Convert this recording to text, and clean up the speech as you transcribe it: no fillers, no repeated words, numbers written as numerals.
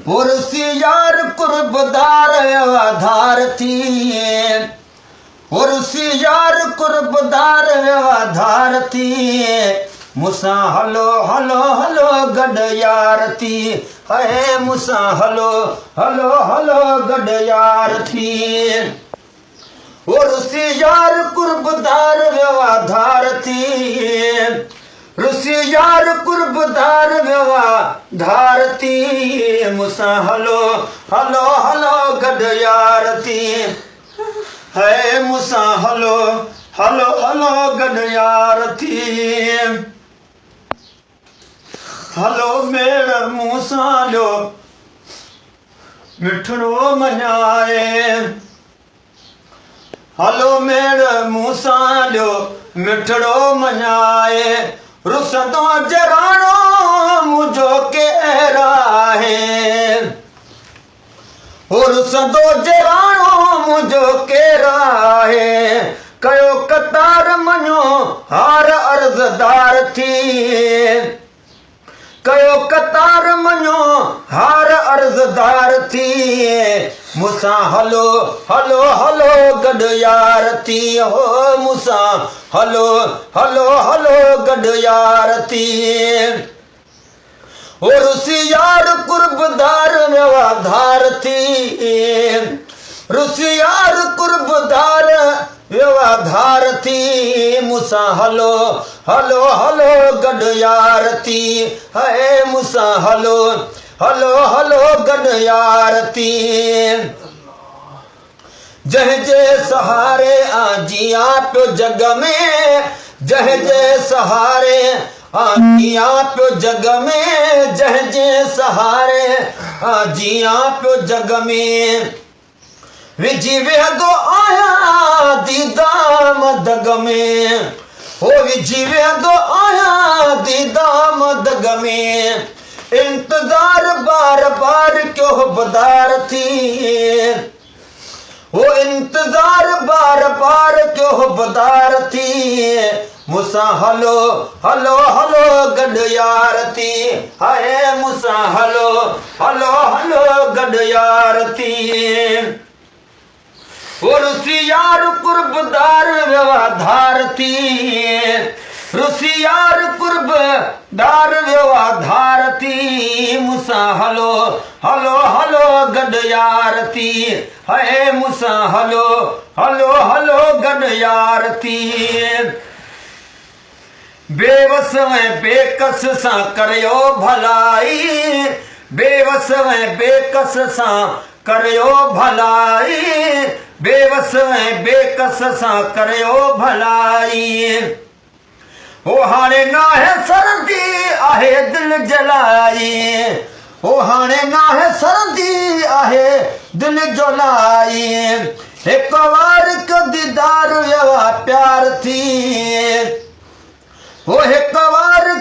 पुरसी यार कुर्बदार व्यवधार थी, पुरसी यार कुर्बदार व्यवधार थी, मुसा हलो हलो हलो गड यार थी, है मुसा हलो हलो हलो गड यार थी। पुरसी यार कुर्बदार व्यवधार थी, रुसी यार कुर्बदार व्यवधार थी, मुसा हलो हलो हलो गड यार थी, है मुसा हलो हलो हलो गड यार थी। हलो मेड़ मूसा लो मिठड़ो मनाए, हलो मेड़ मूसा लो मिठड़ो मनाए, रुसदो जराणो मुझो केरा है, रुसदो जराणो मुझो केरा है, कयो कतार मनो हार अर्जदार थी, कयो कतार मनो हार अर्जदार थी, मुसा हलो हलो हलो गड यार थी, हो मुसा हलो हलो हलो गड यार थी। रुसी यार कुर्बदार व्यवधार थी, रुसी यार कुर्बदार व्यवधार थी, मुसा हलो हलो हलो गड यार थी, है मुसा हलो हलो हलो गड यार थी। जह जे सहारे आजिया प्यो जग में, जह जे सहारे आजिया प्यो जग में, जह जे सहारे आजिया प्यो जग में, विझी वेंदो आया दीदा मदग में, हो विझी वेंदो आया दीदा मदग में, इंतजार बार बार क्यों बदार थी, वो इंतजार बार बार क्यों बदार थी, मुसा हलो हलो हलो गड यार थी, हाय मुसा हलो हलो हलो गड यार थी। रुसी यार कुर्बदार व्यवधार थी, रुसी यार कुर्बदार व्यवधार थी, मुसा हलो हलो हलो गड यार थी, है मुसा हलो हलो हलो गड यार थी। बेवस में बेकस सा करियो भलाई, बेवस में बेकस सा करियो भलाई, बेवस में बेकस सा करियो भलाई, हो हाणे ना है सरदी आहे दिल जलाई, हो हाणे ना है सरदी आहे दिल जलाई, एक बार को दीदार व्यवहार प्यार थी, वो एक बार